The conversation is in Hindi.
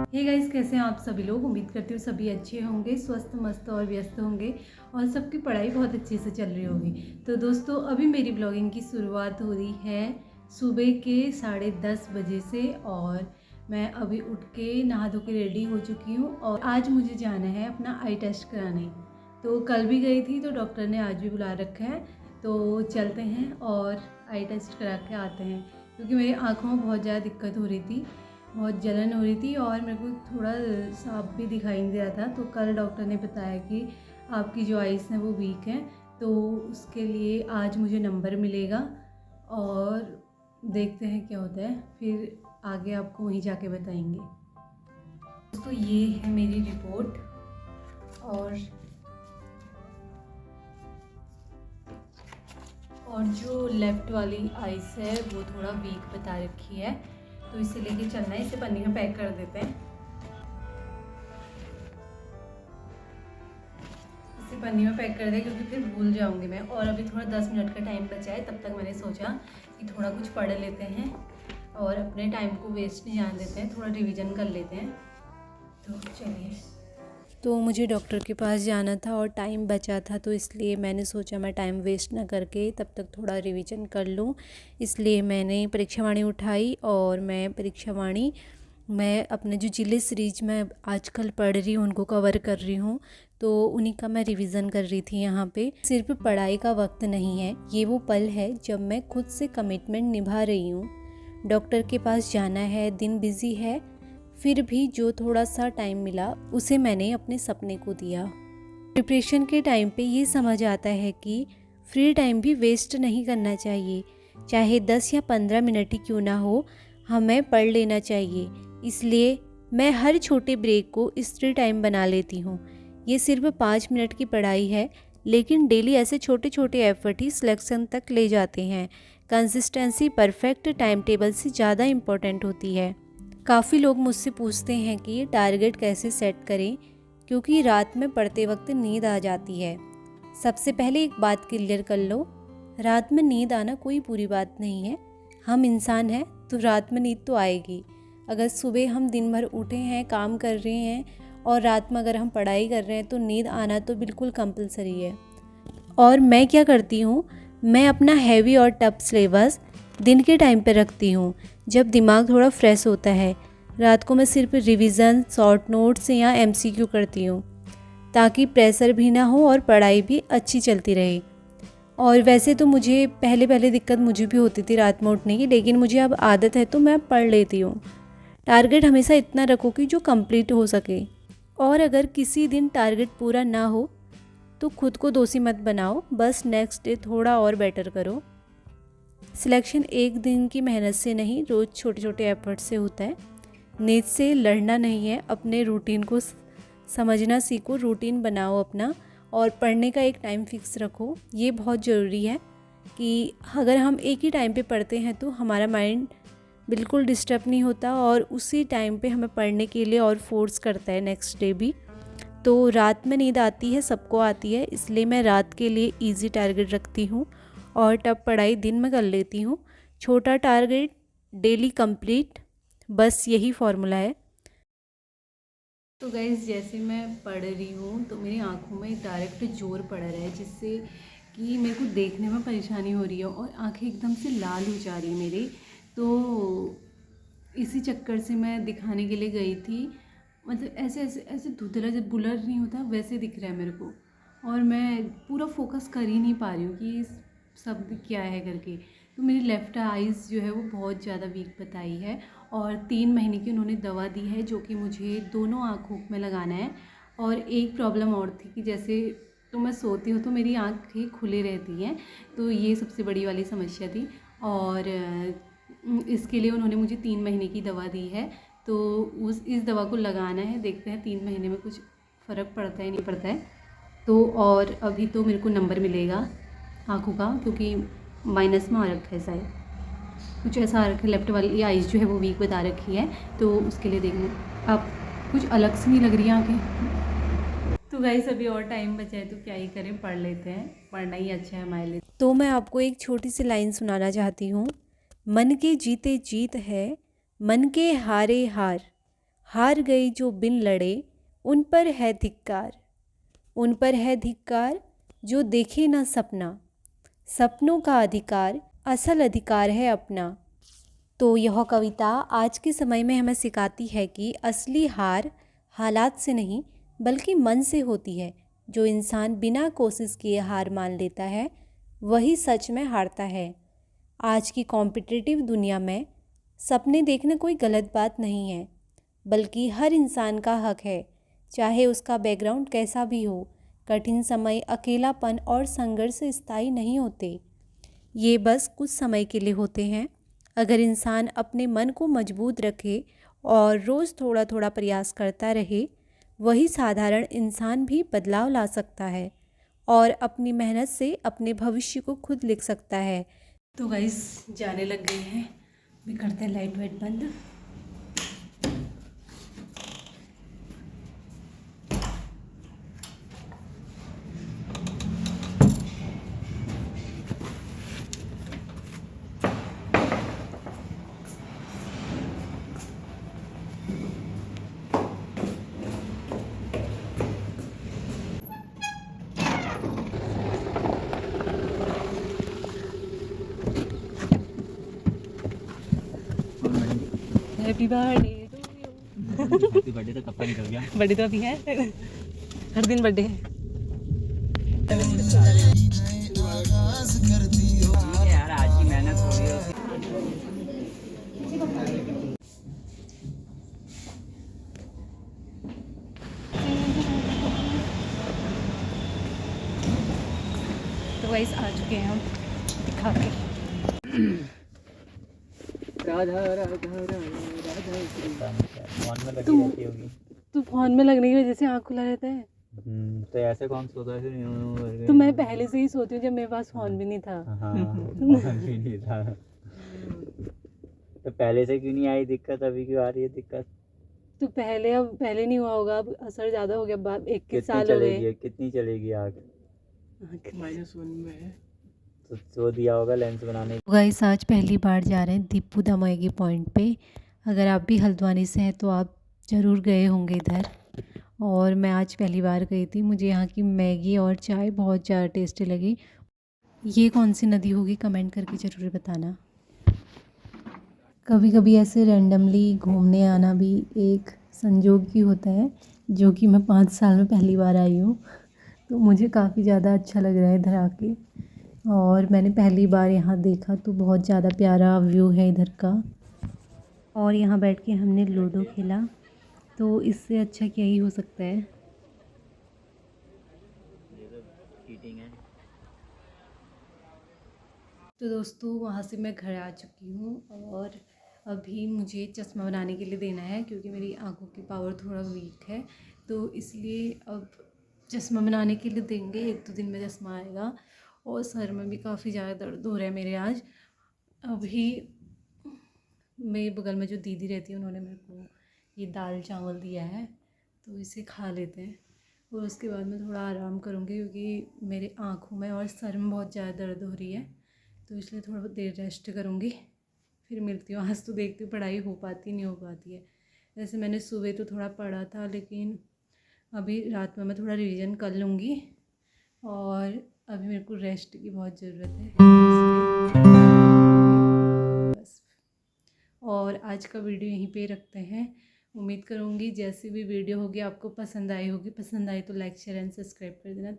हे गाइस, कैसे हैं आप सभी लोग। उम्मीद करती हूँ सभी अच्छे होंगे, स्वस्थ मस्त और व्यस्त होंगे और सबकी पढ़ाई बहुत अच्छे से चल रही होगी। तो दोस्तों, अभी मेरी ब्लॉगिंग की शुरुआत हो रही है सुबह के 10:30 बजे से और मैं अभी उठ के नहा धो के रेडी हो चुकी हूँ और आज मुझे जाना है अपना आई टेस्ट कराने। तो कल भी गई थी तो डॉक्टर ने आज भी बुला रखा है, तो चलते हैं और आई टेस्ट करा के आते हैं। क्योंकि मेरी आँखों में बहुत ज़्यादा दिक्कत हो रही थी, बहुत जलन हो रही थी और मेरे को थोड़ा साफ भी दिखाई नहीं दे रहा था। तो कल डॉक्टर ने बताया कि आपकी जो आइज़ हैं वो वीक हैं, तो उसके लिए आज मुझे नंबर मिलेगा और देखते हैं क्या होता है, फिर आगे आपको वहीं जाके बताएंगे। तो ये है मेरी रिपोर्ट और जो लेफ़्ट वाली आइज़ है वो थोड़ा वीक बता रखी है, तो इसे लेके चलना है। इसे पन्नी में पैक कर देते हैं, इसे पन्नी में पैक कर दें क्योंकि फिर भूल जाऊंगी मैं। और अभी थोड़ा 10 मिनट का टाइम बचा है, तब तक मैंने सोचा कि थोड़ा कुछ पढ़ लेते हैं और अपने टाइम को वेस्ट नहीं जाने देते हैं, थोड़ा रिवीजन कर लेते हैं। तो चलिए। तो मुझे डॉक्टर के पास जाना था और टाइम बचा था, तो इसलिए मैंने सोचा मैं टाइम वेस्ट ना करके तब तक थोड़ा रिवीजन कर लूँ। इसलिए मैंने परीक्षावाणी उठाई और मैं अपने जो जिले सीरीज में आजकल पढ़ रही हूँ उनको कवर कर रही हूँ, तो उन्हीं का मैं रिवीजन कर रही थी यहाँ पे। सिर्फ पढ़ाई का वक्त नहीं है, ये वो पल है जब मैं खुद से कमिटमेंट निभा रही हूँ। डॉक्टर के पास जाना है, दिन बिजी है, फिर भी जो थोड़ा सा टाइम मिला उसे मैंने अपने सपने को दिया। प्रिपरेशन के टाइम पे ये समझ आता है कि फ्री टाइम भी वेस्ट नहीं करना चाहिए, चाहे 10 या 15 मिनट ही क्यों ना हो, हमें पढ़ लेना चाहिए। इसलिए मैं हर छोटे ब्रेक को फ्री टाइम बना लेती हूँ। ये सिर्फ 5 मिनट की पढ़ाई है, लेकिन डेली ऐसे छोटे छोटे एफर्ट ही सिलेक्शन तक ले जाते हैं। कंसिस्टेंसी परफेक्ट टाइम टेबल से ज़्यादा इम्पोर्टेंट होती है। काफ़ी लोग मुझसे पूछते हैं कि ये टारगेट कैसे सेट करें, क्योंकि रात में पढ़ते वक्त नींद आ जाती है। सबसे पहले एक बात क्लियर कर लो, रात में नींद आना कोई बुरी बात नहीं है। हम इंसान हैं तो रात में नींद तो आएगी। अगर सुबह हम दिन भर उठे हैं, काम कर रहे हैं और रात में अगर हम पढ़ाई कर रहे हैं तो नींद आना तो बिल्कुल कंपलसरी है। और मैं क्या करती हूँ, मैं अपना हैवी और टफ सिलेबस दिन के टाइम पे रखती हूँ जब दिमाग थोड़ा फ्रेश होता है। रात को मैं सिर्फ रिवीजन, शॉर्ट नोट्स या एमसीक्यू करती हूँ ताकि प्रेशर भी ना हो और पढ़ाई भी अच्छी चलती रहे। और वैसे तो मुझे पहले दिक्कत मुझे भी होती थी रात में उठने की, लेकिन मुझे अब आदत है तो मैं पढ़ लेती हूँ। टारगेट हमेशा इतना रखो कि जो कंप्लीट हो सके, और अगर किसी दिन टारगेट पूरा ना हो तो खुद को दोषी मत बनाओ, बस नेक्स्ट डे थोड़ा और बेटर करो। सिलेक्शन एक दिन की मेहनत से नहीं, रोज़ छोटे छोटे एफर्ट से होता है। नींद से लड़ना नहीं है, अपने रूटीन को समझना सीखो, रूटीन बनाओ अपना और पढ़ने का एक टाइम फिक्स रखो। ये बहुत ज़रूरी है कि अगर हम एक ही टाइम पे पढ़ते हैं तो हमारा माइंड बिल्कुल डिस्टर्ब नहीं होता और उसी टाइम पे हमें पढ़ने के लिए और फोर्स करता है नेक्स्ट डे भी। तो रात में नींद आती है, सबको आती है, इसलिए मैं रात के लिए इजी टारगेट रखती हूँ और टफ पढ़ाई दिन में कर लेती हूँ। छोटा टारगेट डेली कंप्लीट, बस यही फॉर्मूला है। तो गाइज़, जैसे मैं पढ़ रही हूँ तो मेरी आंखों में डायरेक्ट जोर पड़ रहा है, जिससे कि मेरे को देखने में परेशानी हो रही है और आंखें एकदम से लाल हो जा रही है मेरी। तो इसी चक्कर से मैं दिखाने के लिए गई थी। मतलब ऐसे ऐसे ऐसे धुंधला, जब बुलर नहीं होता वैसे दिख रहा है मेरे को, और मैं पूरा फोकस कर ही नहीं पा रही हूँ कि शब्द क्या है करके। तो मेरी लेफ़्ट आइज़ जो है वो बहुत ज़्यादा वीक बताई है और 3 महीने की उन्होंने दवा दी है, जो कि मुझे दोनों आँखों में लगाना है। और एक प्रॉब्लम और थी कि जैसे तो मैं सोती हूँ तो मेरी आँखें खुले रहती हैं, तो ये सबसे बड़ी वाली समस्या थी। और इसके लिए उन्होंने मुझे 3 महीने की दवा दी है, तो इस दवा को लगाना है। देखते हैं 3 महीने में कुछ फ़र्क पड़ता है नहीं पड़ता है। तो और अभी तो मेरे को नंबर मिलेगा आँखों का, क्योंकि माइनस में आ रखा है शायद, कुछ ऐसा आ रखा है। लेफ्ट वाली आइज़ जो है वो वीक बता रखी है, तो उसके लिए देखना। अब कुछ अलग से नहीं लग रही आँखें। तो गाइस, अभी और टाइम बचा है तो क्या ही करें, पढ़ लेते हैं, पढ़ना ही अच्छा है हमारे लिए। तो मैं आपको एक छोटी सी लाइन सुनाना चाहती हूँ। मन के जीते जीत है, मन के हारे हार, हार गए जो बिन लड़े, उन पर है धिक्कार। उन पर है धिक्कार जो देखे ना सपना। सपनों का अधिकार असल अधिकार है अपना। तो यह कविता आज के समय में हमें सिखाती है कि असली हार हालात से नहीं बल्कि मन से होती है। जो इंसान बिना कोशिश किए हार मान लेता है वही सच में हारता है। आज की कॉम्पिटिटिव दुनिया में सपने देखना कोई गलत बात नहीं है, बल्कि हर इंसान का हक है, चाहे उसका बैकग्राउंड कैसा भी हो। कठिन समय, अकेलापन और संघर्ष स्थायी नहीं होते, ये बस कुछ समय के लिए होते हैं। अगर इंसान अपने मन को मजबूत रखे और रोज़ थोड़ा थोड़ा प्रयास करता रहे, वही साधारण इंसान भी बदलाव ला सकता है और अपनी मेहनत से अपने भविष्य को खुद लिख सकता है। तो गाइस जाने लग गए हैं, भी करते हैं लाइट वाइट बंद। Happy birthday to you. Happy birthday तो कब का निकल गया। बर्थडे तो अभी है, हर दिन बर्थडे है। यार आज की मेहनत हो रही है। तो गाइस आ चुके हैं हम दिखा के। राधा राधा राधा राधा फोन में लगी तुम- रहती होगी। तो फोन में लगने की वजह से आँख खुला रहता है। तो ऐसे कौन सोता है फिर? तो मैं पहले से ही सोती हूँ जब मेरे पास फोन भी नहीं था। हाँ फोन भी नहीं था। तो पहले से क्यों नहीं आई दिक्कत, अभी क्यों आ रही है दिक्कत? तो पहले, अब पहले नहीं हुआ होगा, अब असर ज़्यादा हो गया। 21 कितनी साल हो गए। चलेगी, कितनी चलेगी आग? -1 में है। तो सो दिया होगा लेंस बनाने। गाइस आज पहली बार जा रहे हैं दीपू दामोगी पॉइंट पे। अगर आप भी हल्द्वानी से हैं तो आप ज़रूर गए होंगे इधर। और मैं आज पहली बार गई थी। मुझे यहाँ की मैगी और चाय बहुत ज़्यादा टेस्टी लगी। ये कौन सी नदी होगी कमेंट करके ज़रूर बताना। कभी कभी ऐसे रैंडमली घूमने आना भी एक संयोग ही होता है, जो कि मैं 5 साल में पहली बार आई हूँ। तो मुझे काफ़ी ज़्यादा अच्छा लग रहा है इधर आके। और मैंने पहली बार यहाँ देखा तो बहुत ज़्यादा प्यारा व्यू है इधर का। और यहाँ बैठ के हमने लूडो खेला, तो इससे अच्छा क्या ही हो सकता है। चीटिंग है। तो दोस्तों वहाँ से मैं घर आ चुकी हूँ और अभी मुझे चश्मा बनाने के लिए देना है, क्योंकि मेरी आंखों की पावर थोड़ा वीक है। तो इसलिए अब चश्मा बनाने के लिए देंगे, 1-2 दिन में चश्मा आएगा। और सर में भी काफ़ी ज़्यादा दर्द हो रहा है मेरे आज। अभी मेरे बगल में जो दीदी रहती है उन्होंने मेरे को ये दाल चावल दिया है, तो इसे खा लेते हैं और उसके बाद मैं थोड़ा आराम करूँगी, क्योंकि मेरे आँखों में और सर में बहुत ज़्यादा दर्द हो रही है। तो इसलिए थोड़ा बहुत देर रेस्ट करूँगी, फिर मिलती हूँ। आज तो देखती हूँ पढ़ाई हो पाती नहीं हो पाती है। वैसे मैंने सुबह तो थोड़ा पढ़ा था, लेकिन अभी रात में मैं थोड़ा रिवीजन कर लूँगी। और अभी मेरे को रेस्ट की बहुत ज़रूरत है, बस। और आज का वीडियो यहीं पे रखते हैं। उम्मीद करूँगी जैसी भी वीडियो होगी आपको पसंद आई होगी। पसंद आई तो लाइक शेयर एंड सब्सक्राइब कर देना।